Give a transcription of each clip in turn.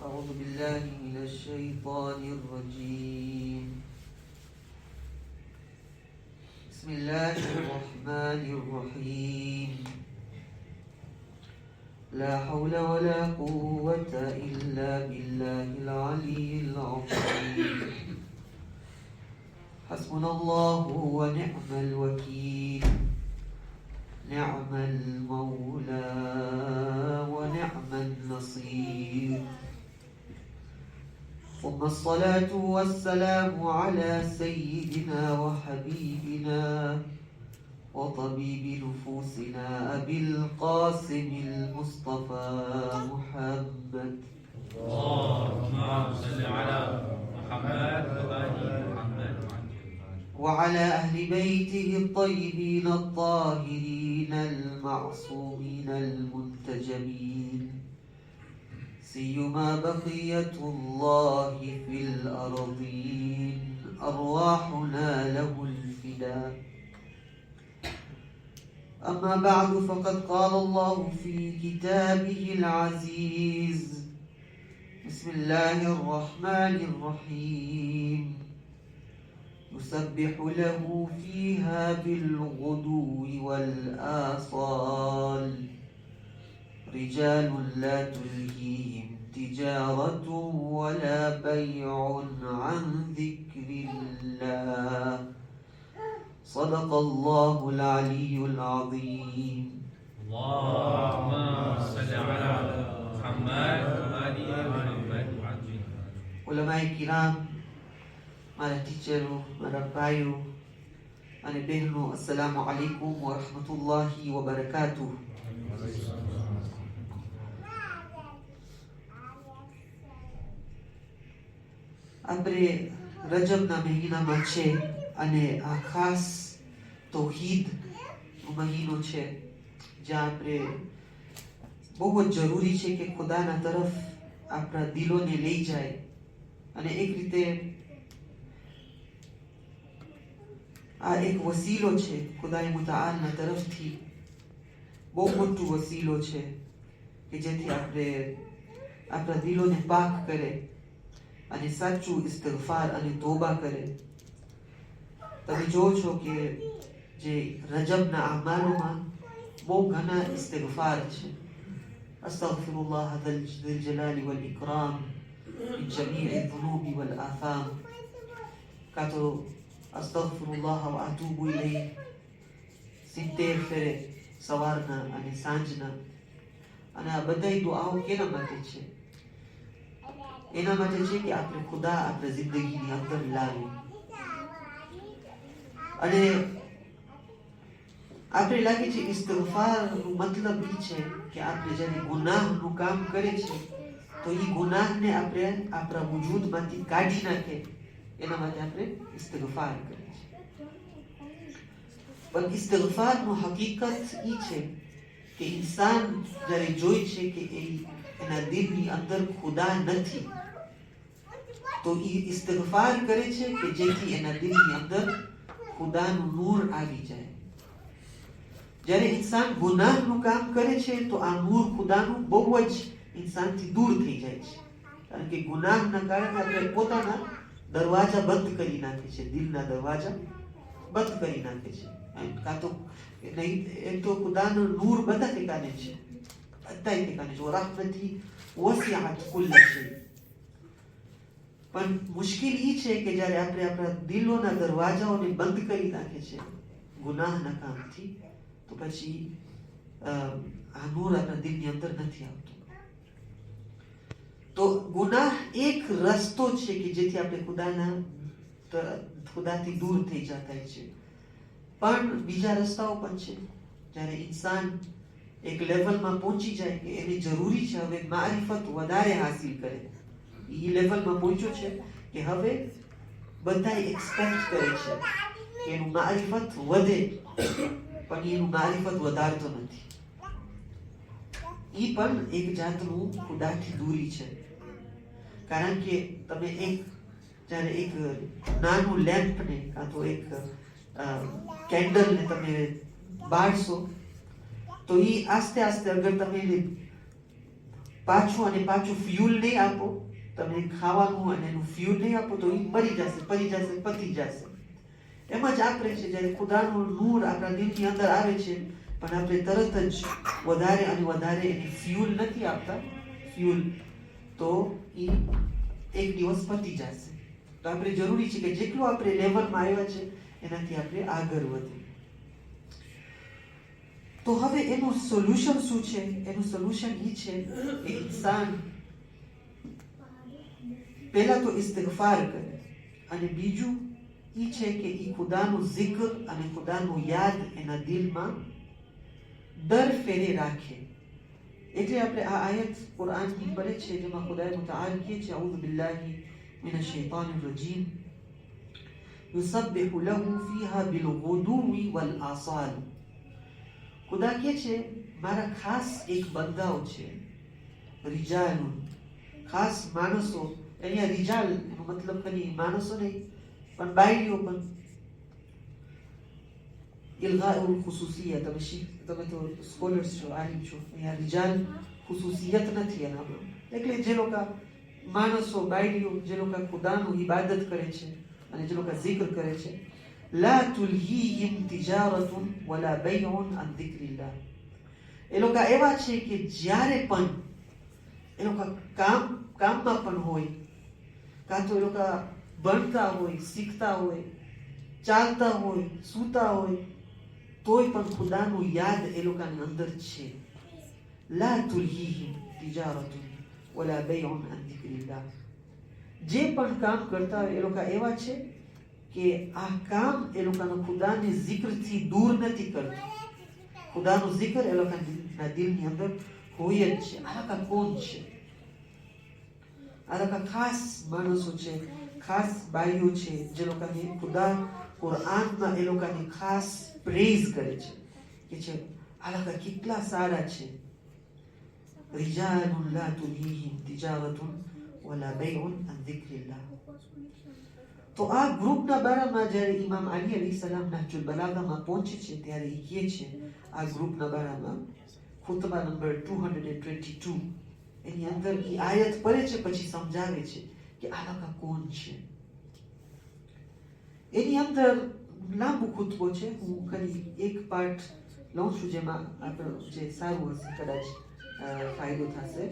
أعوذ بالله من الشيطان الرجيم. بسم الله الرحمن الرحيم. لا حول ولا قوة إلا بالله العلي العظيم. حسبنا الله ونعم الوكيل. نعم المولى ونعم النصير. ثم الصلاة والسلام على سيدنا وحبيبنا وطبيب نفوسنا أبي القاسم المصطفى محمد. اللهم صل على محمد وآل محمد وعلى أهل بيته الطيبين الطاهرين المعصومين المنتجبين، سيما بقية الله في الأرضين، أرواحنا له الفداء. أما بعد، فقد قال الله في كتابه العزيز: بسم الله الرحمن الرحيم. يسبح له فيها بالغدو والآصال رجال لا تلهيهم تجارة ولا بيع عن ذكر الله. صدق الله العلي العظيم. اللهم صل على محمد وآل محمد. ઉલમાએ કિરામ, મારા ટીચરો, મારા ભાઈઓ અને બહેનો, અસ્સલામુ અલૈકુમ વરહમતુલ્લાહી વબરકાતુહ. આપણે રજબના મહિનામાં છે અને આ ખાસ તૌહીદનો મહિનો છે, જ્યાં આપણે બહુ જ જરૂરી છે કે ખુદાના તરફ આપણા દિલોને લઈ જાય. અને એક રીતે આ એક વસીલો છે ખુદાએ મુતઆલના તરફથી, બહુ મોટું વસીલો છે કે જેથી આપણે આપણા દિલોને પાક કરે અને સાચું ઇસ્તિગફાર અને તોબા કરે. તમે જો છો કે જે રજબના અમાલોમાં બહુ ઘણા ઇસ્તિગફાર છે. અસ્તગફિરુલ્લાહ ذل جلال والإكرام من جميع الذنوب والآثام. કાં તો અસ્તગફિરુલ્લાહ વ અતુબુ ઇલૈહ 70 ફેરે સવારના અને સાંજના. અને આ બધાય દુઆઓ કેના માટે છે? એના માટે છે કે આપણે ખુદા આપણી જિંદગીની અંદર લાવે. અને આપણે લાગે છે ઇસ્તિગફારનો મતલબ એ છે કે આપણે જ્યારે ગુનાહનું કામ કરે છે તો એ ગુનાહને આપણે આપણા વજૂદમાંથી કાઢી નાખે, એના માટે આપણે ઇસ્તિગફાર કરીએ છીએ. પણ ઇસ્તિગફારનો હકીકત એ છે કે ઇન્સાન જ્યારે જોઈ છે કે એના દિલની અંદર ખુદા નથી, તો એ ઇસ્તિગફાર કરે છે કે જેથી એના દિલની અંદર ખુદાનું નૂર આવી જાય. જ્યારે ઇન્સાન ગુનાહનું કામ કરે છે તો આ નૂર ખુદાનું બહુ જ ઇન્સાનથી દૂર થઈ જાય છે. કારણ કે ગુનાહના કારણે આપણે પોતાના દરવાજા બંધ કરી નાખે છે, દિલના દરવાજા બંધ કરી નાખે છે. કાં તો નહીં, એમ તો ખુદાનું નૂર બધા ઠેકાને છે, બધા ઠેકાને છે. rahmati wasi'at kull shay. પણ મુશ્કેલ એ છે કે જ્યારે આપણે આપણા દિલોના દરવાજાઓને બંધ કરી નાખે છે ગુનાહના કામથી, તો પછી આ નૂર આપણા દિલની અંદર નથી આવતું. તો ગુનાહ એક રસ્તો છે કે જેથી આપણે ખુદાથી દૂર થઈ જતા છે. પણ બીજા રસ્તાઓ પણ છે. જ્યારે ઇન્સાન એક લેવલમાં પહોંચી જાય કે એને જરૂરી છે હવે મારિફત વધારે હાસિલ કરે, એ લેવલમાં પહોંચ્યો છે કે હવે બધા એક્સપેક્ટ કરે છે કે એનું મારિફત વધે, પણ એનું મારિફત વધારતો નથી. એ પણ એક જાતનું ખુદાથી દૂરી છે. કારણ કે તમે જ્યારે એક નાનું લેમ્પને કાં તો એક કેન્ડલને તમે બાળશો તો એ આસ્તે આસ્તે અગર તમે પાછું અને પાછું ફ્યુલ નહીં આપો, તમે ખાવાનું અને એનું ફ્યુલ નહીં આપો તો એ મરી જશે, પરી જશે, પતી જશે. એમ જ આપણે છે, જ્યારે ખુદાનું નૂર આપણા દિલની અંદર આવે છે, પણ આપણે તરત જ વધારે અને વધારે એને ફ્યુલ નથી આપતા, ફ્યુલ, તો એ એક દિવસ પતી જશે. તો આપણે જરૂરી છે કે જેટલું આપણે લેવલમાં આવ્યા છે એનાથી આપણે આગળ વધીએ. તો હવે એનું સોલ્યુશન શું છે? એનું સોલ્યુશન એ છે કે ઇન્સાન પહેલા તો ઇસ્તિગફાર કરે, અને બીજું એ છે કે એ ખુદાનું zikr અને ખુદાનું યાદ એના દિલમાં દર ફેરે રાખે. એટલે આપણે આ આયત કુરાનની પડે છે જેમાં ખુદાએ મુતઆલ કહે છે, અઉઝુ બિલ્લાહિ મિનશ શૈતાનિર રજીમ, યુસબ્બિહુ લહુ ફીહા બિલગુદુવી વલ આસાલ. ખુદા કહે છે મારા ખાસ એક બંદાઓ છે, રિજાલુન, ખાસ માણસો. અહીંયા રિજાલ એનો મતલબ ખાલી માણસો નહીં, પણ બાયડીઓ પણ. ઇલ્ગાઉલ ખુસુસિયત, તમે તો સ્કોલર્સ છો, આલિમ છો, અહીંયા રિજાલ ખુસુસિયત નથી એનામાં. એટલે જે લોકો માણસો, બાયડીઓ, જે લોકો ખુદાનું ઇબાદત કરે છે અને જે લોકો zikr કરે છે, લા તુલહીહિમ તિજારતુન વલા બૈઉન અન ધિક્રિલ્લાહ. એ લોકો એવા છે કે જ્યારે પણ એ લોકો કામમાં પણ હોય, કાં તો એ લોકો ભણતા હોય, શીખતા હોય, ચાલતા હોય, સૂતા હોય, તોય પણ ખુદાનું યાદ એ લોકોની અંદર છે. લા તુલહીહિમ તિજારતુન વલા બૈઉન અન ધિક્રિલ્લાહ. જે પણ કામ કરતા હોય એ લોકો એવા છે કે આ કામ એ લોકોના ખુદાની zikરથી દૂર નથી કરતું. ખુદાનું zikr એ લોકોના દિલની અંદર હોય જ છે. આ લોકો કોણ છે? આ લોકો ખાસ માણસો છે, ખાસ બાઈઓ છે, જે લોકોને ખુદા કુરાનમાં એ લોકોની ખાસ પ્રેઝ કરે છે કે છે આ લોકો કેટલા સારા છે. રિજાલુન લા તુલહીહિમ તિજારતુન વલા બૈઉન અન ધિક્રિલ્લાહ. તો આ ગ્રુપના બારામાં જ્યારે ઇમામ અલી અલૈહિસ્સલામ નહજુલ બલાગામાં પહોંચે છે ત્યારે એ કહે છે આ ગ્રુપના બારામાં, ખુતબા નંબર 222, એની અંદર એ આયત પડે છે, પછી સમજાવે છે કે આ લોકો કોણ છે. એની અંદર લાંબુ ખુતબો છે, હું ખાલી એક પાર્ટ લઉં છું જેમાં આપણો જે સારું હશે, કદાચ ફાયદો થશે.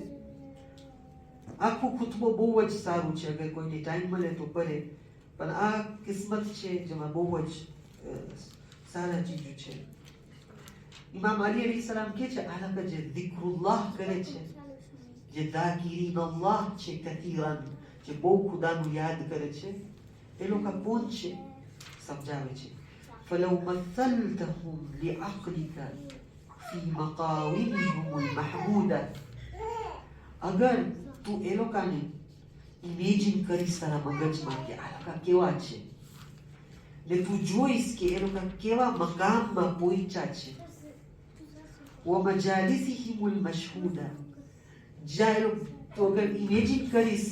આખું ખુતબો બહુ જ સારું છે, અગર કોઈને ટાઈમ મળે તો પડે, પણ આ કિસ્મત છે જેમાં બહુ જ સારા ચીજો છે. ઇમામ અલી અલૈહિસ્સલામ કહે છે આ લોકો જે zikruલ્લાહ કરે છે, જે ધાકિરીન અલ્લાહ છે કથીરન, જે બહુ ખુદાનું યાદ કરે છે, એ લોકો કોણ છે? સમજાવે છે. ફલૌ મથલતહુમ લિઅક્લિકા ફી મકાવિમિહુમ અલમહમૂદા. અગર તું એ લોકોને ઇમેજિન કરીશ તારા મગજમાં કે આ લોકો કેવા છે, ને તું જોઈશ કે એ લોકો કેવા મકામમાં પહોંચ્યા છે. વમજાલિસિહિમ અલમશહૂદા. જ્યાં એ લોકો, તો અગર ઇમેજિન કરીશ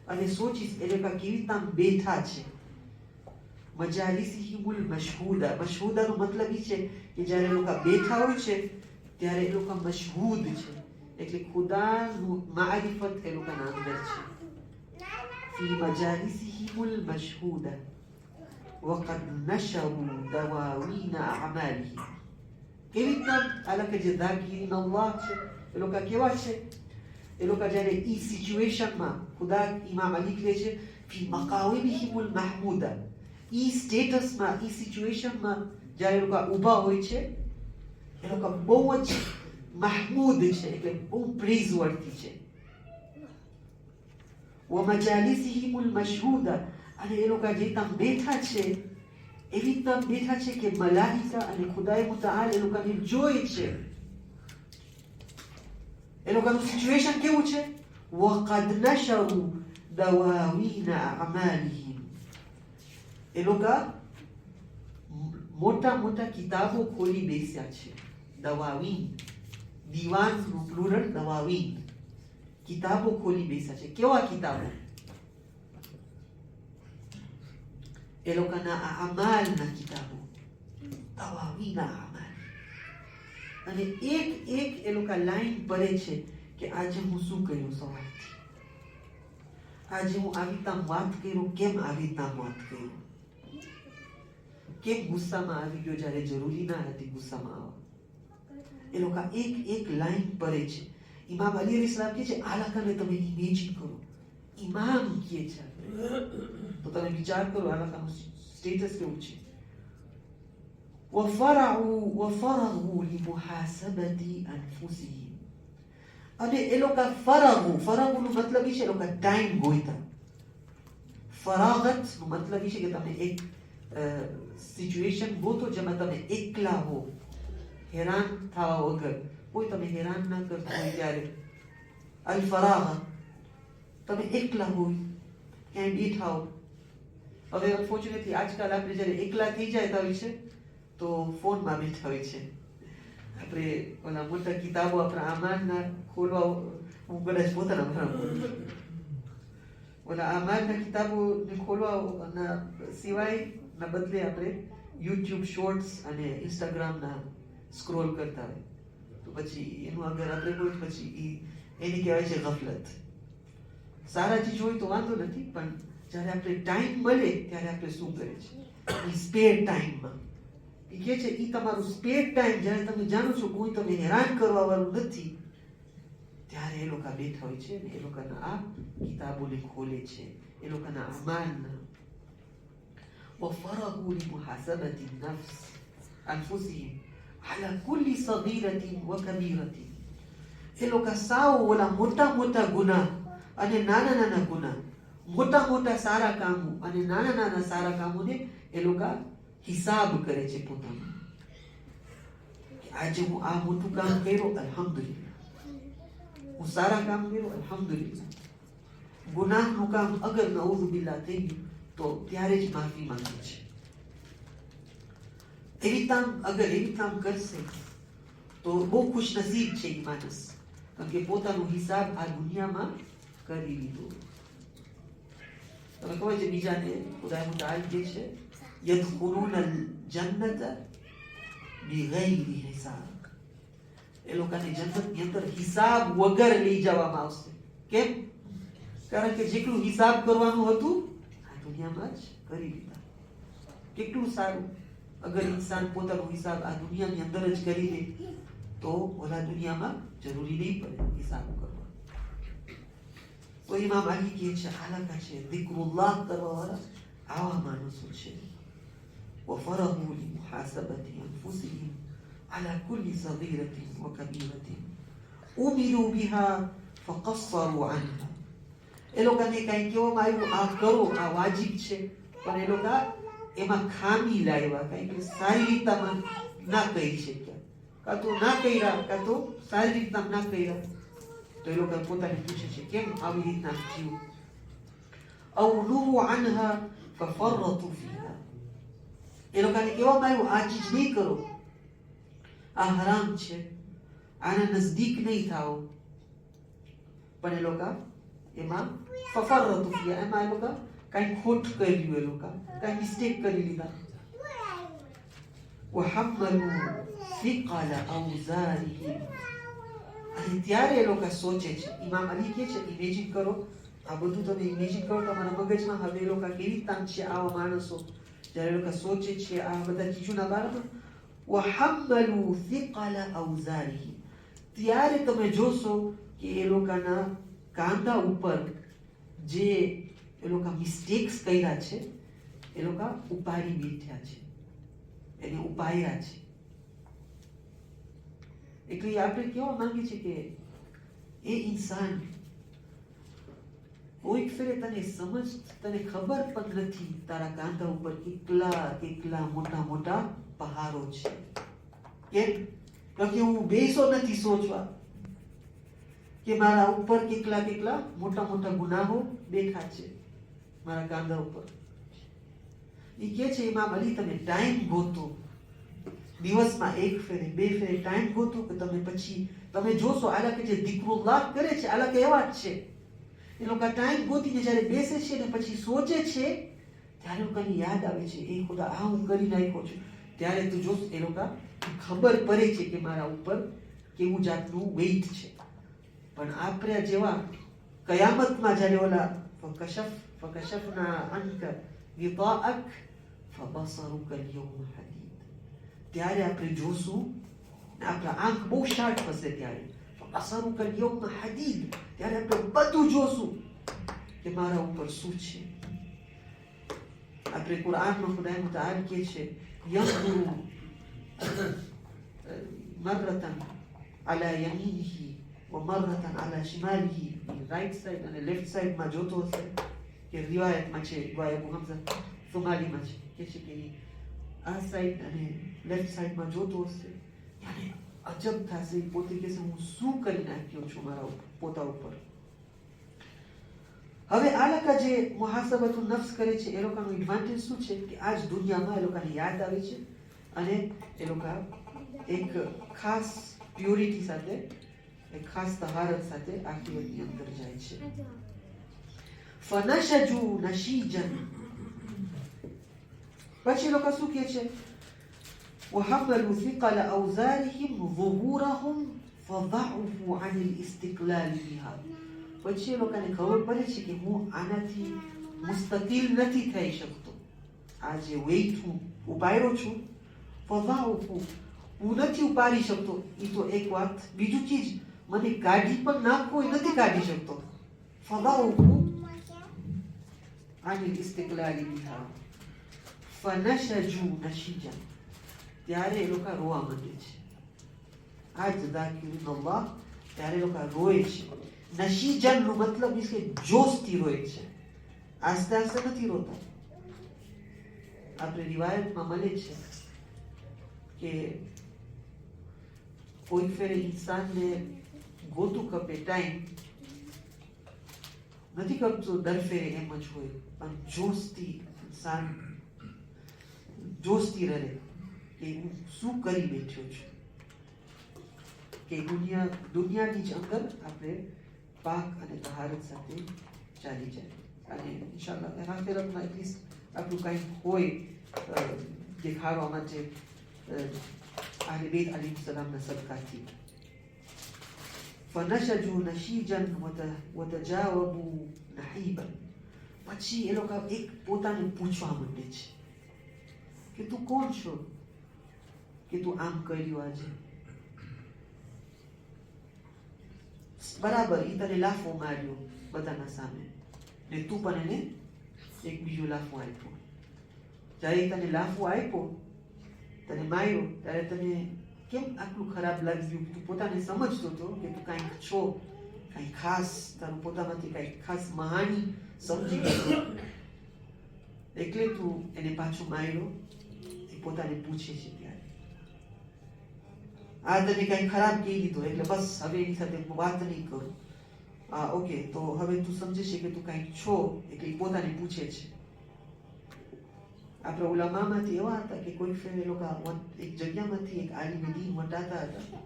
અને સોચીશ એ લોકો કેવી રીતના બેઠા છે. મજાલિસિહિમ અલમશહૂદા, મશહૂદાનો મતલબ એ છે કે જ્યારે એ લોકો બેઠા હોય છે ત્યારે એ લોકો મશહૂદ છે, એટલે ખુદાનું મારિફત એ લોકોના અંદર છે. ફી મજાલિસિહિમ અલમશહૂદા વકદ નશરુ દવાવીન અમાલિહિમ. કેવી રીતના આ લોકો જે ધાકિરીન અલ્લાહ છે એ લોકો કેવા છે? એ લોકો જ્યારે ઈ સિચ્યુએશનમાં, ખુદા ઇમામ અલી કહે છે ફી મકાવિમિહિમ અલમહમૂદા, ઈ સ્ટેટસમાં, ઈ સિચ્યુએશનમાં જ્યારે એ લોકો ઊભા હોય છે એ લોકો બહુ જ મહમૂદ છે, એટલે બહુ પ્રેઝવર્થી છે. વમજાલિસિહિમ અલમશહૂદા, અને એ લોકો જે રીતના બેઠા છે એવી રીતના બેઠા છે કે મલાઈકા અને ખુદાએ મુતઆલ એ લોકોને જોઈ છે. એ લોકોનું સિચ્યુએશન કેવું છે? વકદ નશરુ દવાવીન અમાલિહિમ. એ લોકો મોટા મોટા કિતાબો ખોલી બેસ્યા છે. દવાવીન, દીવાનનું પ્લુરલ દવાવીન, કિતાબો ખોલી બેસ્યા છે. કેવા કિતાબો? એ લોકોના અમાલના કિતાબો, દવાવીના અમાલ. અને એક એક એ લોકો લાઈન પડે છે કે આજે હું શું કર્યું સવારથી, આજે હું આવી રીતના વાત કર્યો, કેમ આવી રીતના વાત કર્યો, કેમ ગુસ્સામાં આવી ગયો જ્યારે જરૂરી ના હતી ગુસ્સામાં આવવા. એ લોકો એક લાઈન પરે છે. ઇમામ અલી અલીસલામ કહે છે આ લખાને તમે ઇમેજિન કરો. ઇમામ કહે છે તો તમે વિચાર કરો આ લખાનું સ્ટેટસ કેવું છે. وفرغوا لمحاسبة أنفسهم. અને એ લોકો ફરાગુનો મતલબ છે એ લોકો ટાઈમ ગોઈતા. ફરાગત નો મતલબ છે કે તમે એક સિચ્યુએશન ગોતો જેમાં તમે એકલા હો, હેરાન થવા વગર, કોઈ તમે હેરાન ના કરતો હોય ત્યારે. અલ ફરાગ, તમે એકલા હોય, ક્યાંય બેઠા હો. હવે અનફોર્ચ્યુનેટલી આજકાલ આપણે જ્યારે એકલા થઈ જાય હોય છે તો ફોનમાં બેઠા હોય છે. આપણે ઓલા મોટા કિતાબો આપણા આમાનના ખોલવા, હું કદાચ પોતાના ભરા ઓલા આમાનના કિતાબોને ખોલવાના સિવાયના બદલે આપણે યુટ્યુબ શોર્ટ્સ અને ઇન્સ્ટાગ્રામના સ્ક્રોલ કરતા હોય તો પછી એનું અગર આપણે કોઈ પછી એની કહેવાય છે ગફલત. સારા ચીજ હોય તો વાંધો નથી, પણ જ્યારે આપણે ટાઈમ મળે ત્યારે આપણે શું કરે છે સ્પેર ટાઈમમાં. એ કહે છે એ તમારું સ્પેર ટાઈમ જ્યારે તમે જાણો છો કોઈ તમે હેરાન કરવા વાળું નથી ત્યારે એ લોકો બેઠા હોય છે ને એ લોકોના આ કિતાબોને ખોલે છે, એ લોકોના અમાનના. وفرغوا لمحاسبة النفس أنفسهم على كل صغيرة وكبيرة. એ લોકો સાવ ઓલા મોટા ગુનાહ અને નાના ગુનાહ, મોટા સારા કામો અને નાના સારા કામોને એ લોકો હિસાબ કરે છે પોતાનો. આજે હું આ મોટું કામ કર્યો, અલ્હમ્દુલિલ્લાહ. હું સારા કામ કર્યો, અલ્હમ્દુલિલ્લાહ. ગુનાહનું કામ અગર નઉઝુ બિલ્લાહ થઈ ગયું તો ત્યારે જ માફી માંગે છે. એવી કામ કરશે તો બહુ ખુશ નસીબ છે એ માણસ, કારણ કે પોતાનો હિસાબ આ દુનિયામાં કરી લીધો. તમે ખબર છે બીજાને ખુદાએ મુતાલ કહે છે યદખુલુન અલ-જન્નત બિગૈરી હિસાબ. એ લોકોને જન્નતની અંદર હિસાબ વગર લઈ જવામાં આવશે. કેમ? કારણ કે જેટલું હિસાબ કરવાનું હતું આ દુનિયામાં જ કરી લીધા. કેટલું સારું અગર ઇન્સાન પોતાનો હિસાબ આ દુનિયાની અંદર જ કરી લે તો ઓલા દુનિયામાં જરૂરી નહીં પડે હિસાબ કરવા. તો ઇમામ અલી કહે છે આલાકા છે દિક્રુલ્લાહ કરવા વાળા આવા માણસો છે. وفرغوا لمحاسبة أنفسهم على كل صغيرة وكبيرة أمروا بها فقصروا عنها. એ લોકોને કઈ કહેવામાં આવ્યું આ કરો, આ વાજિબ છે, પણ એ લોકો એમાં ખામી લાવ્યા, કઈ કે સારી રીતના ના કરી શક્યા, કાં તો ના કર્યા કાં તો સારી રીતના ના કર્યા. તો એ લોકો પોતાને પૂછે છે કેમ આવી રીતના થયું. أو نهوا عنها ففرطوا فيها. એ લોકોને કહેવામાં આવ્યું આ ચીજ નહીં કરો, આ હરામ છે, આના નજદીક નહીં થાઓ, પણ એ લોકો એમાં ફફરતું ફિયા, એમાં એ લોકો કઈ ખોટ કરી લીધું, એ લોકો કઈ મિસ્ટેક કરી લીધા. وحملوا ثقل أوزارهم. અને ત્યારે એ લોકો સોચે છે. ઇમામ અલી કહે છે ઇમેજિન કરો, આ બધું તમે ઇમેજિન કરો તમારા મગજમાં. હવે એ લોકો કેવી રીતના છે આવા માણસો જ્યારે એ લોકો સોચે છે આ બધા ચીજોના બારામાં. وحملوا ثقل أوزارهم. ત્યારે તમે જોશો કે એ લોકોના કાંધા ઉપર જે એ લોકો મિસ્ટેક્સ કર્યા છે એ લોકો ઉપાડી બેઠ્યા છે, એને ઉપાડ્યા છે. એટલે આપણે કેવા માંગીએ છીએ કે એ ઇન્સાન કોઈક ફેરે તને ખબર પણ નથી તારા કાંધા ઉપર કેટલા મોટા પહાડો છે. કેમ? કારણ કે હું બેસો નથી સોચવા કે મારા ઉપર કેટલા મોટા ગુનાહો બેઠા છે મારા કાંધા ઉપર. એ કે છે ઇમામ અલી તમે ટાઈમ ગોતો, દિવસમાં એક ફેરે બે ફેરે ટાઈમ ગોતો કે તમે જોશો આલા કે જે દિક્રુલ્લાહ કરે છે આલા કે એવા જ છે. એ લોકો ટાઈમ ગોતીને જ્યારે બેસે છે ને પછી સોચે છે ત્યારે લોકોને યાદ આવે છે એ ખુદા આ હું કરી નાખ્યો છું. ત્યારે તું જો એ લોકો ખબર પડે છે કે મારા ઉપર કેવું જાતનું વેઇટ છે. પણ આપણે જેવા કયામતમાં જ્યારે ઓલા ફકશફના અંક વિતાઅક ફબસરુકા અલ્યૌમ હદીદ, ત્યારે આપણે જોશું ને આપણા આંખ બહુ શાર્પ હશે ત્યારે ફબસરુકા અલ્યૌમ હદીદ, ત્યારે આપણે બધું જોશું કે મારા ઉપર શું છે. આપણે કુરાનમાં ખુદાએ મુતઆલ કહે છે યંઝુરુ મરતન અલા યમીનિહી વ મરતન અલા શિમાલિહી, રાઈટ સાઈડ અને લેફ્ટ સાઈડમાં જોતો હશે. કે રિવાયતમાં છે રિવાયત અબુ હમઝા સુમાલીમાં છે કે છે કે આ સાઈડ અને લેફ્ટ સાઈડમાં જોતો હશે, અને અજબ થશે. પોતે કહેશે હું શું કરી નાખ્યો છું મારા પોતા ઉપર. હવે આ લોકો જે મુહાસબતુ નફ્સ કરે છે એ લોકોનું એડવાન્ટેજ શું છે કે આજ દુનિયામાં એ લોકોને યાદ આવે છે અને એ લોકો એક ખાસ પ્યોરિટી સાથે, એક ખાસ તહારત સાથે આખિરતની અંદર જાય છે. ફનશજુ નશીજન, પછી લોકો શું કહે છે وحملوا ثقل أوزارهم ظهورهم فضعفوا عن الاستقلال بها. પછી એ લોકોને ખબર પડે છે કે હું આનાથી મુસ્તકિલ નથી થઈ શકતો. આ જે વેઇટ હું ઉપાડ્યો છું, ફઝાઉફુ, હું નથી ઉપાડી શકતો. એ તો એક વાત. બીજું ચીજ, મને કાઢી પણ નાખવો એ નથી કાઢી શકતો. ફઝાઉફુ આનિલ ઇસ્તિકલાલી બિહા ફનશજુ નશીજન, ત્યારે એ લોકો રોવા માંડે છે. આ જ ઝાકિરુન અલ્લાહ, ત્યારે એ લોકો રોય છે. નશીજન નો મતલબ છે જોશથી રોય છે, આસ્તે આસ્તે નથી રોતા. આપણે રિવાયતમાં મળે છે કે કોઈ ફેરે ઇન્સાનને ગોતું કપે ટાઈમ નથી કરતો, દર ફેરે એમ જ હોય, પણ જોશથી ઇન્સાન જોશથી રહે કે હું શું કરી બેઠ્યો છું. કે દુનિયાની જ અંદર આપણે પાક અને તહારત સાથે ચાલી જાય. અને ઇન્શાઅલ્લાહ આખિરતમાં એટલીસ્ટ આપણું કંઈક હોય દેખાડવા માટે આહલે બેત અલૈહિસ્સલામના સદકાથી. ફનશજુ નશીજન વતજાવબુ નહીબન, પછી એ લોકો એક પોતાને પૂછવા માંડે છે કે તું કોણ છો કે તું આમ કર્યું આજે. બરાબર, ઈ તને લાફો માર્યો બધાના સામે, ને તું પણ એને એક બીજો લાફો આપ્યો. જ્યારે તને લાફો આપ્યો, તને માર્યો, ત્યારે તને કેમ આટલું ખરાબ લાગ્યું? તું પોતાને સમજતો હતો કે તું કાંઈક છો, કાંઈ ખાસ, તારું પોતામાંથી કાંઈક ખાસ મહાની સમજી ગયો, એટલે તું એને પાછું માર્યો. એ પોતાને પૂછે છે ત્યારે આ તને કઈ ખરાબ કહી દીધો એટલે બસ હવે એની સાથે વાત નહીં કરું. ઓકે, તો હવે તું સમજે છે કે તું કંઈક છો, એટલે પોતાને પૂછે છે. આપણે ઉલામામાંથી એવા હતા કે કોઈ ફેર એ લોકો એક જગ્યામાંથી એક આલિમ દીન વટાતા હતા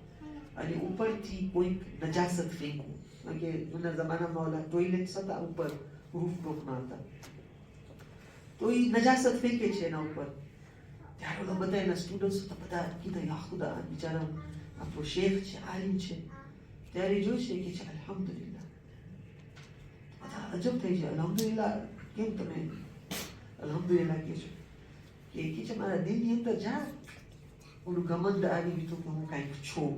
અને ઉપરથી કોઈક નજાસત ફેંકવું, કારણ કે જૂના જમાનામાં ઓલા ટોયલેટ્સ હતા ઉપર રૂફટોપમાં હતા, તો એ નજાસત ફેંકે છે એના ઉપર. ત્યારે ઓલા બધા એના સ્ટુડન્ટ્સ બધા કીધા યા ખુદા, બિચારા આપણો શેખ છે, આલિમ છે. ત્યારે જોઈશે કે છે અલ્હમ્દુલિલ્લાહ. બધા અજબ થઈ જાય, અલ્હમ્દુલિલ્લાહ કેમ તમે અલ્હમ્દુલિલ્લાહ કહે છો? કે છે મારા દિલની અંદર જા ઓલું ઘમંડ આવી ગયું કે હું કાંઈક છું.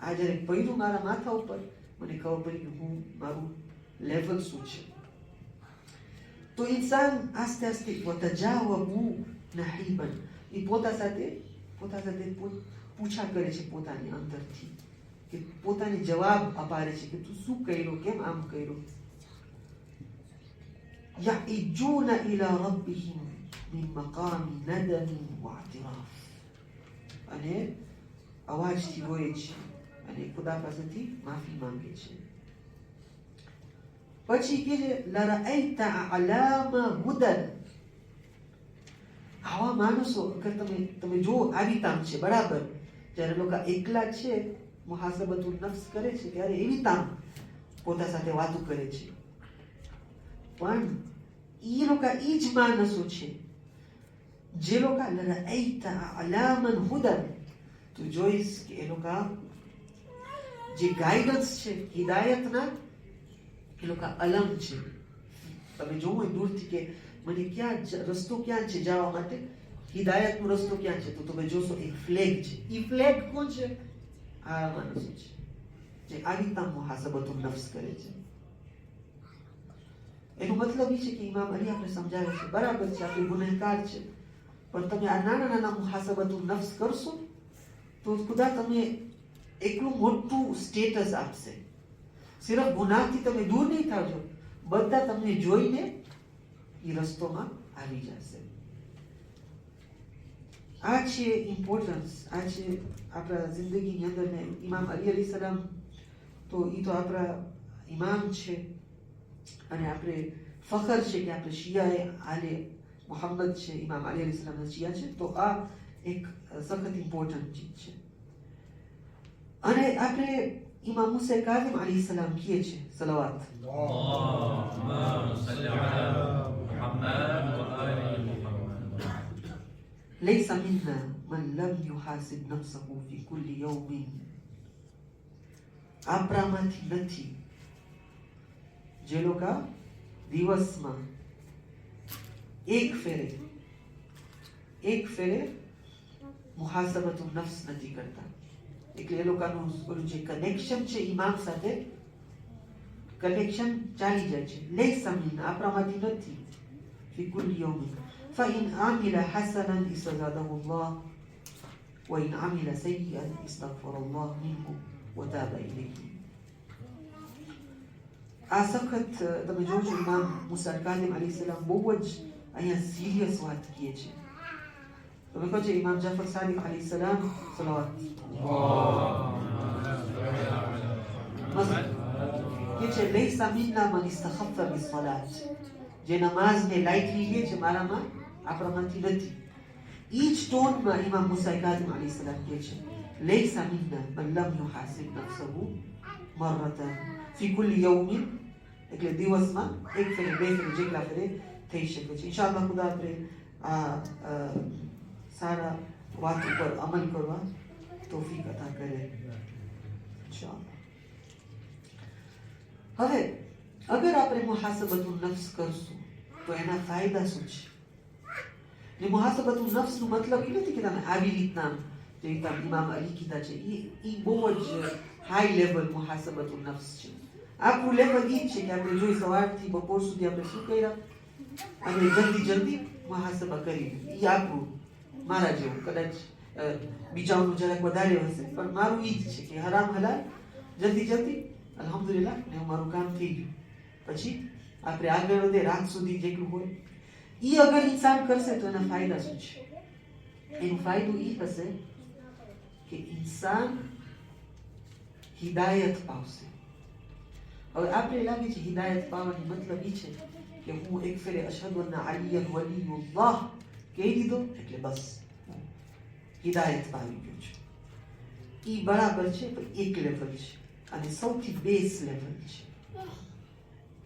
આ જ્યારે પડ્યું મારા માથા ઉપર, મને ખબર પડી કે હું મારું લેવલ શું છે. તો ઇન્સાન આસ્તે આસ્તે વતજાવબુ નહીબન, એ પોતા સાથે પૂછા કરે છે પોતાની અંદરથી, કે પોતાને જવાબ અપારે છે કે તું શું કર્યો, કેમ આમ કર્યો. યઇજૂના ઇલા રબ્બિહિમ મિન મકામી નદમી વઅતરાફ, અને અવાજથી રોય છે અને ખુદા પાસેથી માફી માંગે છે. પછી કે છે લરઅયતા અલામા હુદન, આવા માણસો અગર તમે જો આવી તામ છે, બરાબર, જ્યારે લોકો એકલા છે મુહાસબતુ નફ્સ કરે છે ત્યારે એવી તામ પોતા સાથે વાતો કરે છે. પણ એ લોકો એ જ માણસો છે જે લોકો લરઅયતા અલામન હુદન, તું જોઈશ કે એ લોકો જે ગાઈડન્સ છે હિદાયતના એ લોકો અલમ છે. તમે જોવો દૂરથી કે મને ક્યાં રસ્તો ક્યાં છે જવા માટે, હિદાયતનો રસ્તો ક્યાં છે, તો તમે જોશો એક ફ્લેગ છે. એ ફ્લેગ કોણ છે? આ માણસો છે જે આવી રીતના મુહાસબતુન નફ્સ કરે છે. એનો મતલબ એ છે કે ઇમામ અલી આપણે સમજાવે છે બરાબર છે આપણે ગુનેહગાર છે, પણ તમે આ નાના નાના મુહાસબતુન નફ્સ કરશો તો ખુદા તમે એટલું મોટું સ્ટેટસ આપશે. સિર્ફ ગુનાહથી તમે દૂર નહીં થાવજો, બધા તમને જોઈને એ રસ્તોમાં આવી જશે. આ છે ઇમ્પોર્ટન્સ, આ છે આપણા જિંદગીની અંદર. ને ઇમામ અલી અલી સલામ તો એ તો આપણા ઇમામ છે અને આપણે ફખર છે કે આપણે શિયાએ આલે મોહમ્મદ છે, ઇમામ અલી અલી સલામના શિયા છે. તો આ એક સખત ઇમ્પોર્ટન્ટ ચીજ છે. અને આપણે ઇમામ મુસા કાઝિમ અલી સલામ કીએ છે સલાવત, ليس منا من لم يحاسب نفسه في كل يوم. આપણામાંથી નથી જે લોકો દિવસમાં એક ફેરે મુહાસબતુન નફ્સ નથી કરતા. એટલે એ લોકોનું ઓલું જે કનેક્શન છે ઇમામ સાથે, કનેક્શન ચાલી જાય છે. લૈસા મિન્ના આપણામાંથી નથી. Fee fully યૌમિન فإن عمل حسنا استزاده الله وإن عمل سيئا استغفر الله منه وتاب إليه. આ સખત તમે જોજો ઇમામ મુસા કાઝિમ અલી સલામ બહુ જ અહીંયા સિરિયસ વાત કહે છે. તમે કહો છો ઇમામ જાફર સાદિક અલી સલામ સલાવત કે છે લૈસા મિન્ના મન ઇસ્તખફ્ફ બિસ્સલાત, જે નમાઝને લાઇટલી લે છે મારામાં આપણામાંથી નથી. ઈ જ ટોનમાં ઇમામ મુસા કાઝિમ અલી સલામ કહે છે લૈસા મિન્ના મન લમ યુહાસિબ નફ્સહુ મરતન ફી કુલ્લી યૌમિન, એટલે દિવસમાં એક ફેરે બે ફેરે જેટલા ફેરે થઈ શકે છે. ઇન્શાઅલ્લાહ ખુદા આપણે આ સારા વાત ઉપર અમલ કરવા તૌફીક અતા કરે ઇન્શાઅલ્લાહ. હવે અગર આપણે મુહાસબતુન નફ્સ કરશું તો એના ફાયદા શું છે? ને મુહાસબતુન નફ્સનો મતલબ એ નથી કે તમે આવી રીતના જે ઇમામ અલી કીધા છે એ બહુ જ હાઈ લેવલ મુહાસબતુન નફ્સ છે. આપણું લેવલ એ જ છે કે આપણે જોઈ સવારથી બપોર સુધી આપણે શું કર્યા અને જલ્દી મુહાસબા કરી. એ આપણું મારા જેવું, કદાચ બીજાઓનું જરાક વધારે હશે, પણ મારું એ જ છે કે હરામ હલાલ જલ્દી અલ્હમ્દુલિલ્લાહ ને મારું કામ થઈ ગયું. પછી આપણે આગળ વધે રાત સુધી જેટલું હોય એ અગર ઇન્સાન કરશે તો એના ફાયદા શું છે? એનો ફાયદો એ હશે કે ઇન્સાન હિદાયત પામશે. હવે આપણે લાગે છે હિદાયત પામવાની મતલબ એ છે કે હું એક ફેરે અશહદુ અન્ના અલીયન વલીયુલ્લાહ કહી દીધો એટલે બસ હિદાયત પામી ગયો છું. એ બરાબર છે, પણ એક લેવલ છે અને સૌથી બેઝ લેવલ છે.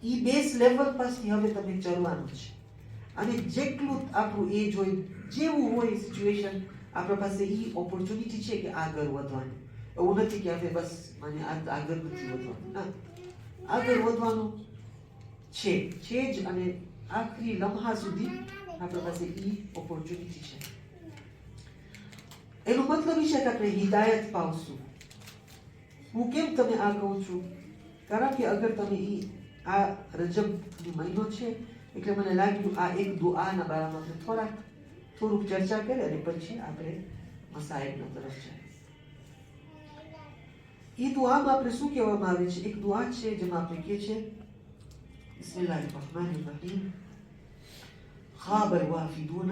એ બેઝ લેવલ પાસથી હવે તમે ચડવાનું છે. અને જેટલું આપણું એજ હોય, જેવું હોય સિચ્યુએશન, આપણા પાસે એ ઓપોર્ચ્યુનિટી છે કે આગળ વધવાનું. એવું નથી કે હવે બસ મને આગળ નથી વધવાનું, ના, આગળ વધવાનું છે જ. અને આખરી લમ્હા સુધી આપણા પાસે એ ઓપોર્ચ્યુનિટી છે. એનો મતલબ એ છે કે આપણે હિદાયત પાવશું. હું કેમ તમે આ કહું છું? કારણ કે અગર તમે આ રજબની મહિનો છે એટલે મને લાગ્યું આ એક દુઆના બારામાં આપણે થોડુંક ચર્ચા કરીએ અને પછી આપણે મસાઇલના તરફ જઈએ. એ દુઆમાં આપણે શું કહેવામાં આવે છે? એક દુઆ છે જેમાં આપણે કહે છે બિસ્મિલ્લાહિર રહમાનિર રહીમ, ખાબ અલ-વાફિદૂન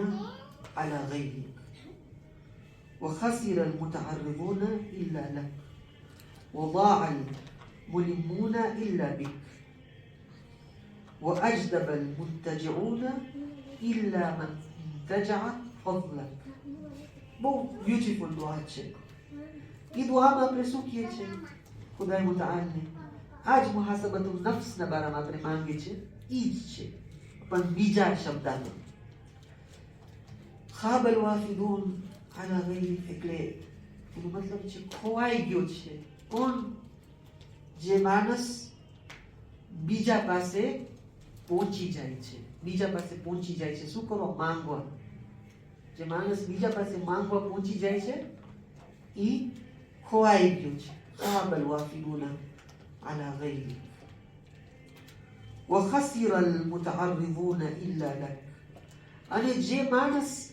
અલા ગૈરિક وخسر المتعرضون إلا لك وضاع الملمون إلا بك وأجدب المنتجعون إلا من انتجع فضلك. બહુ બ્યુટીફુલ દુઆ છે. એ દુઆમાં આપણે શું કહીએ છીએ? ખુદાય મુતઆલને આજ મુહાસબતુન નફ્સના બારામાં આપણે માંગીએ છીએ. એ જ છે, પણ બીજા શબ્દમાં. ખાબ અલ-વાફિદૂન આલા ગૈરિક એટલે એનો મતલબ છે ખોવાઈ ગયો છે. કોણ? જે માણસ બીજા પાસે પહોંચી જાય છે, બીજા પાસે પહોંચી જાય છે શું કરવા? માંગવા. જે માણસ બીજા પાસે માંગવા પહોંચી જાય છે ઈ ખોવાઈ ગયો છે. ખાબલ વાફિદુના અલા ગૈરી وخسر المتعرضون إلا لك. અને જે માણસ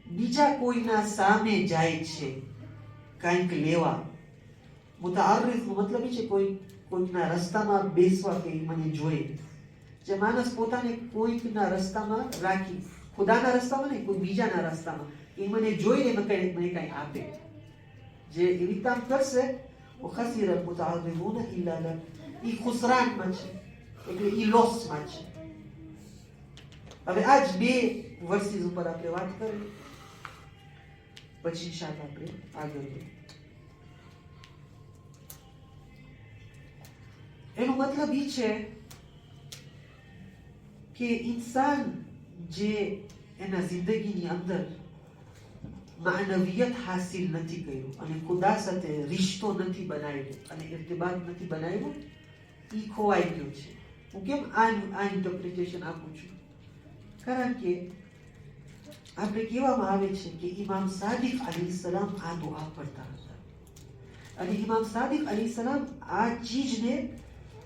બીજા કોઈના સામે જાય છે કંઈક લેવા, મુતઆરિફ નો મતલબ એ છે કોઈના રસ્તામાં બેસવા કે મને જોઈએ. જે માણસ પોતાને કોઈકના રસ્તામાં રાખી, ખુદાના રસ્તામાં નહીં, કોઈ બીજાના રસ્તામાં, એ મને જોઈને મને કંઈ આપે, જે એવી કામ કરશે وخسر المتعرضون إلا لك, ઈ ખુસરાનમાં છે, એટલે ઈ લોસમાં છે. હવે આજ બે વર્સિસ ઉપર આપણે વાત કરી, પછી શાયદ આપણે આગળ જઈએ. એનો મતલબ ઈ છે કે ઇન્સાન જે એના જિંદગીની અંદર માનવીયત હાસિલ નથી કર્યું અને ખુદા સાથે રિશ્તો નથી બનાવ્યો અને ઇર્તિબાત નથી બનાવ્યો, ઈ ખોવાઈ ગયો છે. હું કેમ આ ઇન્ટરપ્રિટેશન આપું છું? કારણ કે આપણે કહેવામાં આવે છે કે ઇમામ સાદિક અલૈહિસ્સલામ આ દુઆ પડતા હતા અને ઇમામ સાદિક અલૈહિસ્સલામ આ ચીજને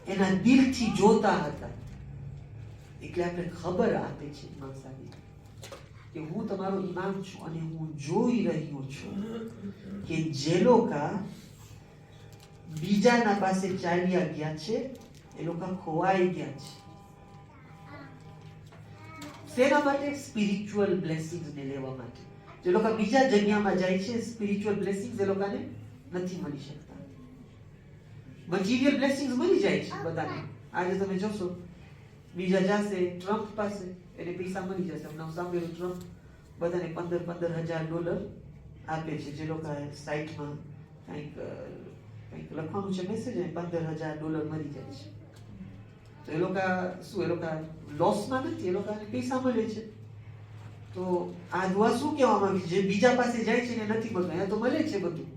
એના દિલથી જોતા હતા. એટલે આપણે ખબર આપે છે ઇમામ સાદિક કે હું તમારો ઇમામ છું અને હું જોઈ રહ્યો છું કે જે લોકો બીજાના પાસે ચાલ્યા ગયા છે એ લોકો ખોવાઈ ગયા છે. શેના માટે? સ્પિરિચ્યુઅલ બ્લેસિંગ્સ ને લેવા માટે. જે લોકો બીજા જગ્યામાં જાય છે, સ્પિરિચ્યુઅલ બ્લેસિંગ્સ એ લોકોને નથી મળી શકતા. મટીરિયલ બ્લેસિંગ્સ મળી જાય છે બધાને. આજે તમે જોશો બીજા જશે ટ્રમ્પ પાસે, એને પૈસા મળી જશે. હમણાં સાંભળ્યું ટ્રમ્પ બધાને $15,000 આપે છે. જે લોકો સાઇટમાં કંઈક લખવાનું છે મેસેજ, $15,000 મળી જાય છે. તો એ લોકો શું, એ લોકો લોસમાં નથી, એ લોકોને પૈસા મળે છે. તો આ દુઆ શું કહેવામાં આવી? જે બીજા પાસે જાય છે ને નથી મળતું, અહીંયા તો મળે છે બધું.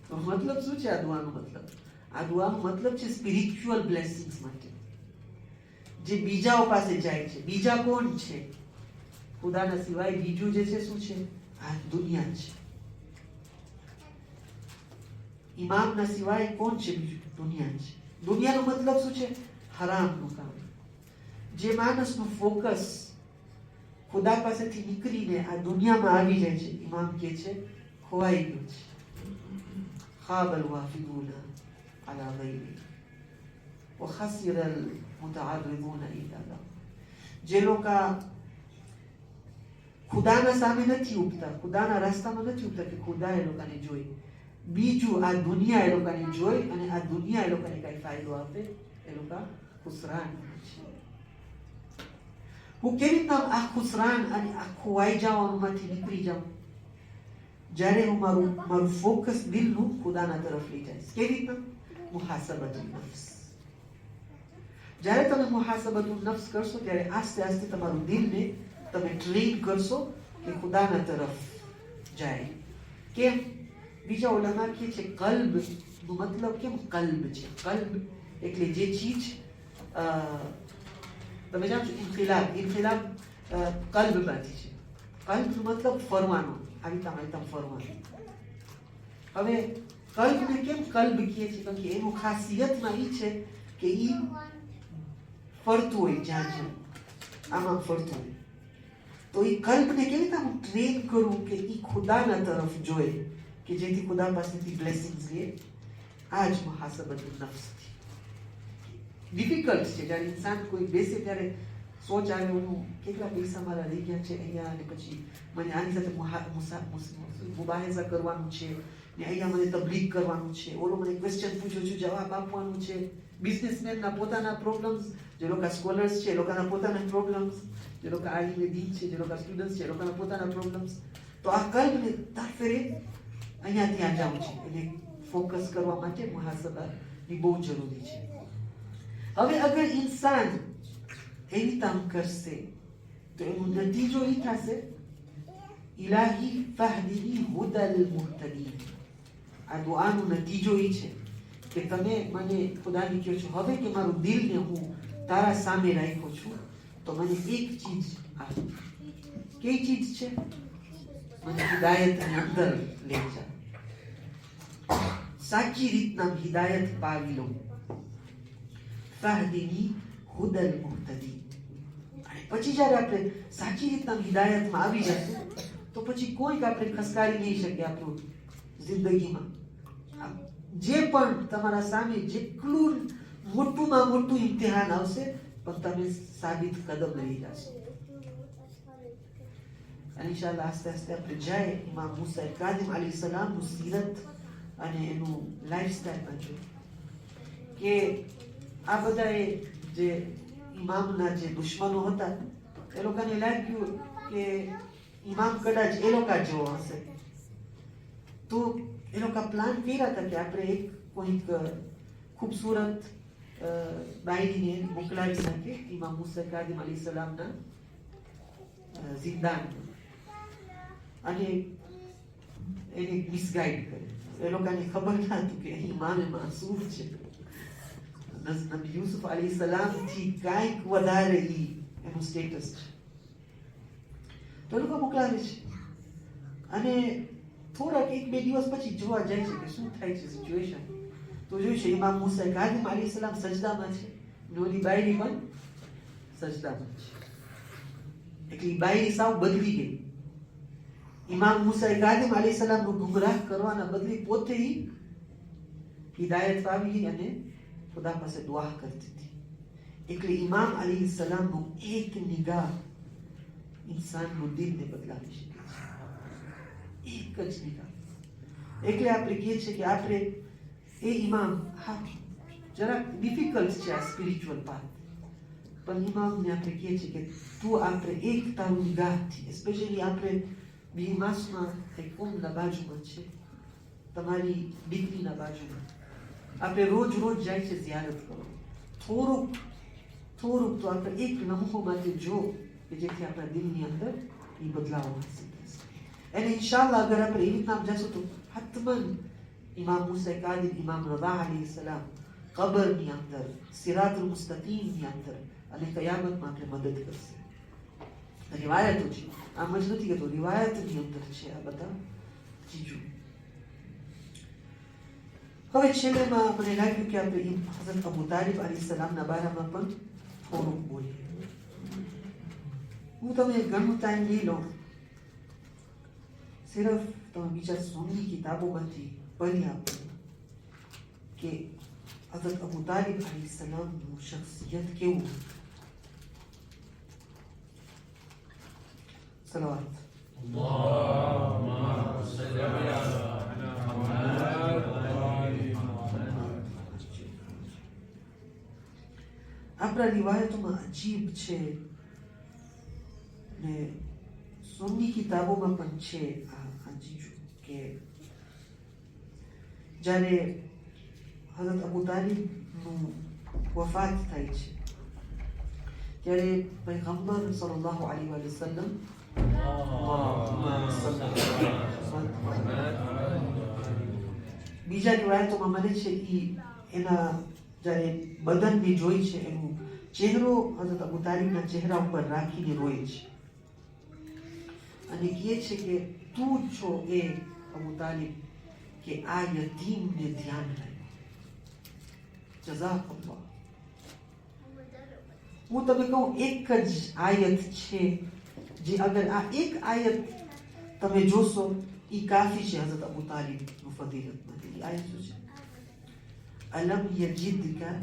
તો મતલબ શું છે આ દુઆનો મતલબ? આ દુઆનો મતલબ છે સ્પિરિચ્યુઅલ બ્લેસિંગ્સ માટે. જે બીજાઓ પાસે જાય છે. બીજા કોણ છે? ખુદાના સિવાય બીજું જે છે શું છે? આ દુનિયા છે. ઇમામના સિવાય કોણ છે બીજું? દુનિયા છે. દુનિયાનો મતલબ શું છે? હરામનું કામ. જે માણસનું ફોકસ ખુદા પાસેથી નીકળીને આ દુનિયામાં આવી જાય છે, ઇમામ કહે છે ખોવાઈ ગયું છે. ખાબલ વાફિદુના અલા ગૈરી وخسر المتعرضون إلا له. જે લોકો ખુદાના સામે નથી ઉભતા, ખુદાના રસ્તામાં નથી ઉભતા કે ખુદા એ લોકોને જોઈ, બીજું આ દુનિયા એ લોકોને જોઈ અને આ દુનિયા એ લોકોને કઈ ફાયદો આપે, એ લોકો ખુસરાન છે. હું કેવી રીતના આ ખુસરાન અને આ ખોવાઈ જવામાંથી નીકળી જાઉં? જ્યારે હું મારું ફોકસ દિલનું ખુદાના તરફ લઈ જાય. કેવી રીતના? મુહાસબતુન નફ્સ. જ્યારે તમે મુહાસબતુન નફ્સ કરશો ત્યારે આસ્તે આસ્તે તમારું દિલને તમે ટ્રેન કરશો કે ખુદાના તરફ જાય. કેમ? બીજા ઉલમા કહે છે કલ્બ નો મતલબ કેમ કલ્બ છે? કલ્બ એટલે જે ચીજ તમે જાણો છો ઇન્કિલાબ કલ્બમાંથી છે. કલ્બ નો મતલબ ફરવાનો, આવી ફરવાનું. હવે કલ્બને કેમ કલ્બ કહે છે? કારણ કે એનું ખાસિયતમાં એ છે કે એ ફરતું હોય, જ્યાં આમાં ફરતું હોય. તો એ કલ્બને કેવી રીતે હું ટ્રેન કરું કે એ ખુદાના તરફ જોઈ, કે જેથી ખુદા પાસેથી બ્લેસિંગ્સ લે. આ જ મુહાસબતુન નફ્સ છે. ડિફિકલ્ટ છે. જ્યારે ઇન્સાન કોઈ બેસે ત્યારે સોચ આવે હું કેટલા પૈસા મારા રહી ગયા છે અહીંયા, અને પછી મને આની સાથે મુબાહેઝા કરવાનું છે, ને અહીંયા મને તબલીગ કરવાનું છે, ઓલો મને ક્વેશ્ચન પૂછ્યો છું જવાબ આપવાનું છે. બિઝનેસમેનના પોતાના પ્રોબ્લેમ્સ, જે લોકો સ્કોલર્સ છે એ લોકોના પોતાના પ્રોબ્લેમ્સ, જે લોકો આલિમે દીન છે, જે લોકો સ્ટુડન્ટ્સ છે એ લોકોના પોતાના પ્રોબ્લેમ્સ. તો આ કલ્બને તાફરે અહીંયા ત્યાં જાઉં છે, એને ફોકસ કરવા માટે મુહાસબાની બહુ જરૂરી છે. હવે અગર ઇન્સાન એવી કામ કરશે તો એનો નતીજો એ થશે ઇલાહી ફહદિની હુદલ મુહતદીન. આ દુઆનો નતીજો એ છે કે તમે મને ખુદાને કહો છો હવે કે મારું દિલને હું તારા સામે રાખ્યો છું તો મને એક ચીજ આપ. કઈ ચીજ છે? મને હિદાયતની અંદર લઈ જા, સાચી રીતના હિદાયત પાવી લઉં. ફહદિની હુદલ મુહતદી. અને પછી જ્યારે આપણે સાચી રીતના હિદાયતમાં આવી જશું તો પછી કોઈક આપણે ખસકારી નહીં શકે આપણું જિંદગીમાં. જે પણ તમારા સામે જેટલું મોટુંમાં મોટું ઇમ્તિહાન આવશે પણ તમે સાબિત કદમ રહી જશો. અને ઇન્શાઅલ્લાહ આસ્તે આસ્તે આપણે જાય ઇમામ મૂસા કાઝિમ અલૈહિ સલામનું સીરત અને એનું લાઈફસ્ટાઈલમાં જોઈએ કે આ બધાએ જે ઇમામના જે દુશ્મનો હતા એ લોકોને લાગ્યું કે ઇમામ કદાચ એ લોકો જેવો હશે તો એ લોકો પ્લાન કર્યા હતા કે આપણે એક કોઈક ખૂબસૂરત બાઈને મોકલાવી નાખીએ ઇમામ મૂસા કાઝિમ અલૈહિ સલામના ઝિંદાનમાં અને એને મિસગાઈડ કરે. એ લોકોને ખબર ના હતું કે ઇમામે માસૂમ છે. નબી યુસુફ અલૈહિ સલામ થી કાંઈક વધારે એનું સ્ટેટસ છે. તો લોકો મોકલાવે છે અને થોડાક 1-2 દિવસ પછી જોવા જાય છે કે શું થાય છે સિચ્યુએશન. તો જોયું છે ઇમામ મૂસા કાઝિમ અલૈહિ સલામ સજદામાં છે, નોની બાયરી પણ સજદામાં છે. એટલે બાયરી સાવ બદલી ગઈ. ઇમામ મૂસા કાઝિમ અલૈહિ સલામનું ગુમરાહ કરવાના બદલે પોતે હિદાયત પાવી ગઈ અને ખુદા પાસે દુઆ કરતી હતી. એટલે ઇમામ અલૈહિ સલામનું એક નિગાહ ઇન્સાનનું દિલને બદલાવી શકે છે. એક જ નિગાહ. એટલે આપણે કહીએ છીએ કે આપણે એ ઇમામ હા જરાક ડિફિકલ્ટ છે આ સ્પિરિચ્યુઅલ પાથ પણ ઇમામને આપણે કહીએ છીએ કે તું આપણે એક તારું નિગાહથી એસ્પેશિયલી આપણે બીમાસમાં એક કોમના બાજુમાં છે, તમારી દીકરીના બાજુમાં આપણે રોજ જાય છે ઝિયારત કરો. થોડુંક તો આપણે એક લમ્હો માટે જો કે જેથી આપણા દિલની અંદર એ બદલાવ આવશે. અને ઇન્શાઅલ્લાહ અગર આપણે એ રીતના જશું તો હતમન ઇમામ મૂસા કાઝિમ ઇમામ રઝા અલૈહિ સલામ કબરની અંદર સિરાતુલ મુસ્તકીમની અંદર અને કયામતમાં આપણે મદદ કરશે. રિવાયતો છે, આમ જ નથી કહેતો, રિવાયતની અંદર છે આ બધા ચીજો. હવે છેલ્લેમાં મને લાગ્યું કે આપણે હઝરત અબુ તાલિબ અલૈહિ સલામના બારામાં પણ થોડુંક બોલીએ. હું તમે ઘણું ટાઈમ લઈ લઉં, સિર્ફ તમે બીજા સુન્ની કિતાબોમાંથી પઢી આપો કે હઝરત અબુ તાલિબ અલૈહિ સલામનું શખ્સિયત કેવું. સલાવત. અલ્લાહુમ્મા સલ્લી અલા મુહમ્મદ. આપણા રિવાયતોમાં અજીબ છે ને સુન્ની કિતાબોમાં પણ છે આ અજીબ કે જ્યારે હઝરત અબુ તાલિબનું વફાત થાય છે ત્યારે પૈગંબર સલ્લલ્લાહુ અલૈહિ વસલ્લમ બીજા રિવાયતોમાં મળે છે કે એના જ્યારે બદનને જોઈ છે એનું ચહેરો હઝરત અબુ તાલિબના ચહેરા ઉપર રાખીને રોય છે અને કહે છે કે તું છો એ અબુ તાલિબ કે આ યતીમને ધ્યાન રાખ. જઝાકલ્લાહ. હું તમને કહું એક જ આયત છે જે અગર આ એક આયત તમે જોશો એ કાફી છે હઝરત અબુ તાલિબનું ફજીલત માટે. એ આયત શું છે? અલમ યજિદકા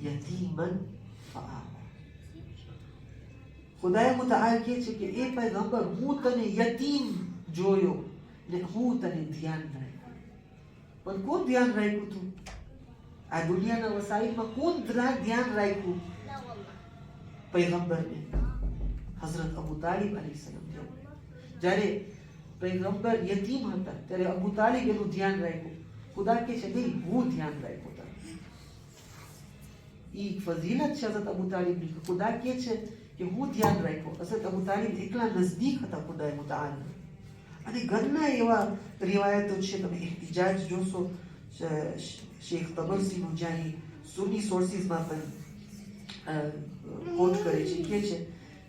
યતીમન ફઆવા. ખુદાએ મુતઆલ કહે છે કે એ પૈગંબર હું તને યતીમ જોયો ને હું તને ધ્યાન રાખ્યું. પણ કોણ ધ્યાન રાખ્યું તું? આ દુનિયાના વસાઈલમાં કોણ ધ્યાન રાખ્યું? પૈગંબરને, હઝરત અબુ તાલિબ અલૈહિ સલામ. જ્યારે પૈગંબર યતીમ હતા ત્યારે અબુ તાલિબ એનું ધ્યાન રાખ્યું. ખુદા કહે છે નહીં, હું ધ્યાન રાખ્યું. એ ફઝીલત છે હઝરત અબુ તાલિબની. ખુદા કહે છે કે હું ધ્યાન રાખ્યો. હઝરત અબુ તાલિબ એટલા નજદીક હતા ખુદાએ મુતઆલ. અને ઘરના એવા રિવાયતો છે, તમે ઇહતિજાજ જોશો શેખ તબરસીનું જ્યાં સુન્ની સોર્સિસમાં પણ કોટ કરે છે કે છે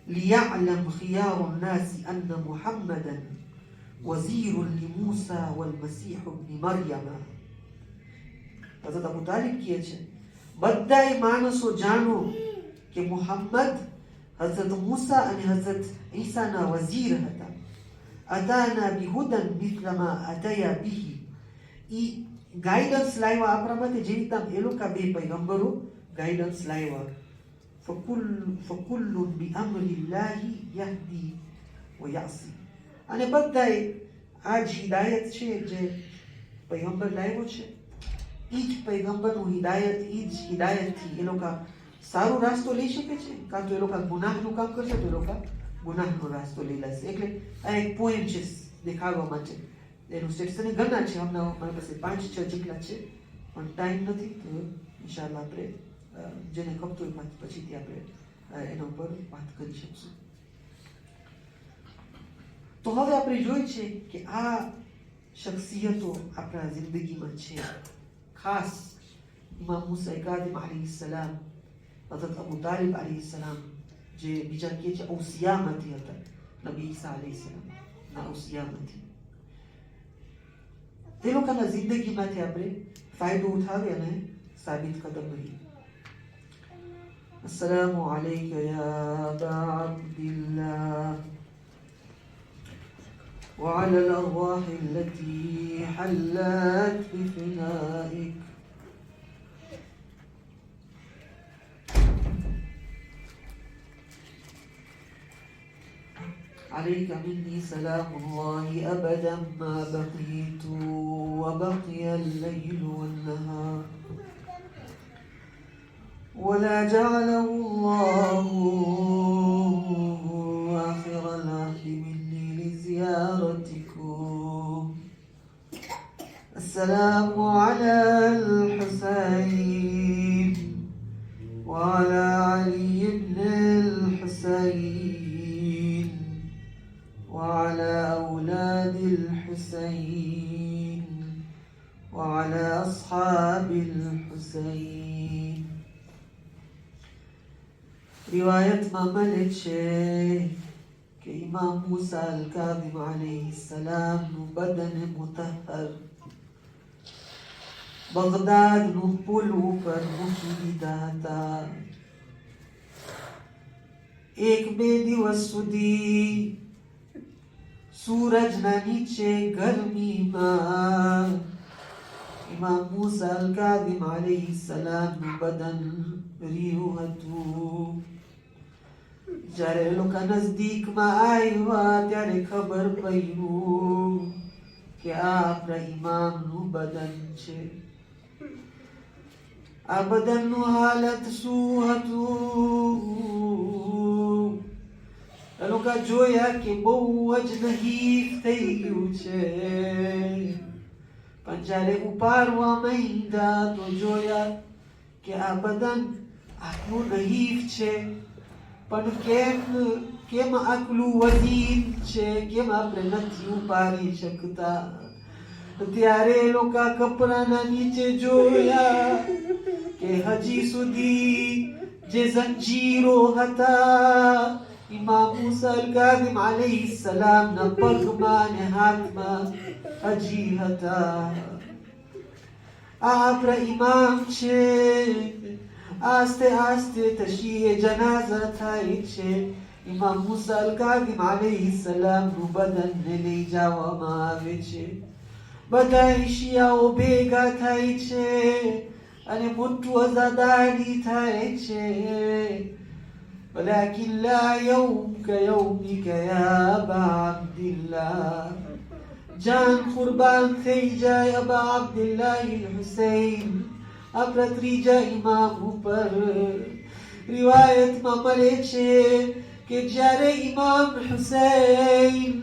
ليعلم خيار الناس أن محمدا وزير لموسى والمسيح ابن مريم. હઝરત અબુ તાલિબ કહે છે બધાય માણસો જાણો કે મુહમ્મદ હઝરત મૂસા અને હઝરત ઈસાના વઝીર હતા. અતાના બિહુદન મિથલમા અતયા બિહી, ઈ ગાઈડન્સ લાવ્યા આપણા માટે જેવી રીતના એ લોકો બે પૈગંબરો ગાઈડન્સ લાવ્યા. ફકુલ્લુન બિઅમ્રિલ્લાહી યહદી વયઅસી, અને બધાય આ જ હિદાયત છે જે પૈગંબર લાવ્યો છે, ઈ જ પૈગંબરનું હિદાયત, ઈ જ હિદાયતથી એ લોકો સારો રાસ્તો લઈ શકે છે, કાં તો એ લોકો ગુનાહનું કામ કરશે તો એ લોકો ગુનાહનો રાસ્તો લઈ લેશે. એટલે આ એક પોઈન્ટ છે દેખાડવા માટે. એનું સ્ટેટસ અને ઘણા છે, હમણાં મારી પાસે 5-6 જેટલા છે, પણ ટાઈમ નથી તો ઇન્શાલ્લાહ આપણે જેને ખપતો હોય પછીથી આપણે એના ઉપર વાત કરી શકશું. તો હવે આપણે જોઈ છે કે આ શખ્સિયતો આપણા જિંદગીમાં છે. ખાસ ઇમામ મૂસા કાઝિમ અલૈહિસ્સલામ, હઝરત અબુ તાલિબ અલૈહિસ્સલામ, જે બીજા કહે છે ઔસિયામાંથી હતા, નબી ઈસા અલૈહિસ્સલામ ના ઔસિયામાંથી. તે લોકોના જિંદગીમાંથી આપણે ફાયદો ઉઠાવી અને સાબિત કદમ રહીએ. السلام عليك يا أبا عبد الله وعلى الأرواح التي حلت بفنائك. عليك مني سلام الله أبدا ما بقيت وبقي الليل والنهار، ولا جعله الله آخر العهد مني لزيارتكم. السلام على الحسين وعلى علي بن الحسين وعلى أولاد الحسين وعلى أصحاب الحسين. રિવાયતમાં મળે છે કે ઇમામ મૂસા અલ-કાઝિમ અલૈહિસ્સલામનું બદન મુતહર બગદાદનું પુલ ઉપર મૂકી દીધા હતા. 1-2 દિવસ સુધી સૂરજના નીચે ગરમીમાં ઇમામ મૂસા અલ-કાઝિમ અલૈહિસ્સલામનું બદન રહ્યું હતું. જ્યારે એ લોકો નજદીકમાં આવ્યા ત્યારે ખબર પડ્યું કે આ આપણા ઇમામનું બદન છે. આ બદનનું હાલત શું હતું? એ લોકો જોયા કે બહુ જ નહીફ થઈ ગયું છે, પણ જ્યારે ઉપાડવા માંડ્યા તો જોયા કે આ બદન આટલું નહીફ છે, પણ કેમ આટલું વજીન છે, કેમ આપણે નથી ઉપાડી શકતા? ત્યારે એ લોકો કપડાના નીચે જોયા કે હજી સુધી જે જંજીરો હતા ઇમામ મૂસા અલ-કાઝિમ અલૈહિસ્સલામના પગમાં અને હાથમાં હજી હતા. આ આપણા ઇમામ છે. આસ્તે આસ્તે તશીએ જનાઝા થાય છે. ઇમામ મૂસા અલ-કાઝિમ અલૈહિસ્સલામનું બદનને લઈ જવામાં આવે છે. બધા શિયાઓ ભેગા થાય છે અને મોટું અઝાદારી થાય છે. ولكن لا يوم كيومك يا أبا عبد الله. જાન કુરબાન થઈ જાય અબા અબ્દુલ્લાહ હુસૈન, આપણા ત્રીજા ઇમામ ઉપર. રિવાયતમાં મળે છે કે જ્યારે ઇમામ હુસૈન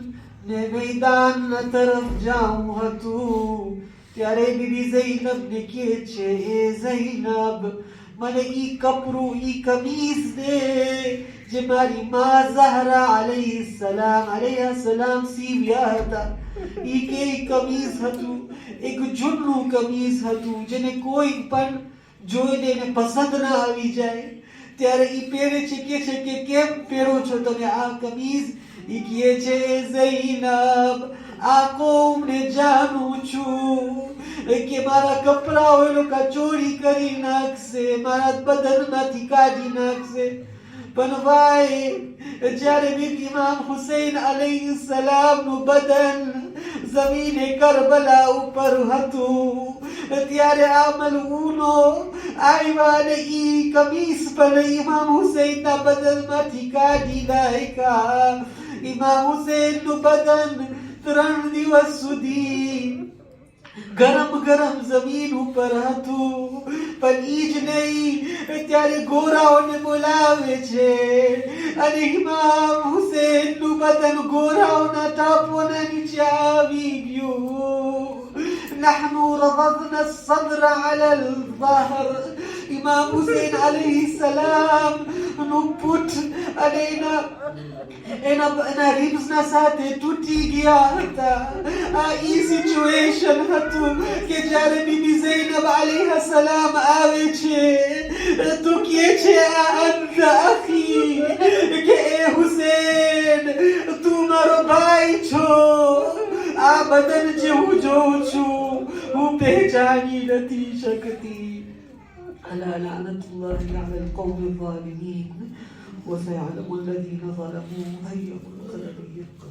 ને મેદાનના તરફ જાવું હતું ત્યારે બીબી ઝૈનબ ને કહે છે, એ ઝૈનબ મને ઈ કપડું, ઈ કમીઝ દે જે મારી માં ઝહરા અલૈહિસ્સલામ સીવ્યા હતા. ઈ કે ઈ કમીઝ હતું એક જૂનું કમીઝ હતું જેને કોઈ પણ જોઈને એને પસંદ ના આવી જાય. ત્યારે ઈ પહેરે છે, કે છે કે કેમ પહેરો છો તમે આ કમીઝ? ઈ કહે છે ઝૈનબ, આ કોમને જાણું છું કે મારા કપડાઓ એ લોકો ચોરી કરી નાખશે, મારા બદનમાંથી કાઢી નાખશે. પણ ભાઈ, જ્યારે બીબી ઇમામ હુસૈન અલૈહિસ્સલામનું બદન જમીને કરબલા ઉપર હતું, ત્યારે આ મલઊનો આવ્યા અને ઈ કમીઝ પણ ઇમામ હુસૈનના બદનમાંથી કાઢી નાખ્યા. ઇમામ હુસૈનનું બદન 3 દિવસ સુધી ગરમ ગરમ જમીન ઉપર હતું. પણ ઈ જ નહીં, ત્યારે ગોરાઓને બોલાવે છે અને ઇમામ હુસૈનનું બદન ગોરાઓના ટાપોના નીચે આવી ગયું. નહનુ રદદના الصدر على الظهر. ઇમામ હુસૈન અલૈહિસ્સલામ નું પૂઠ અને એના રિબ્સના સાથે તૂટી ગયા હતા. આ ઈ સિચ્યુએશન હતું કે જ્યારે બીબી ઝૈનબ અલૈહિસ્સલામ આવે છે તો કહે છે આ અંત અખી, કે એ હુસૈન તું મારો ભાઈ છો. આ બદન જે હું જોઉં છું હું પહેચાની નથી શકતી. અલા લعنતુલ્લાહ અલા القوم الظالمين وسيعلم الذين ظلموا أي منقلب ينقلبون.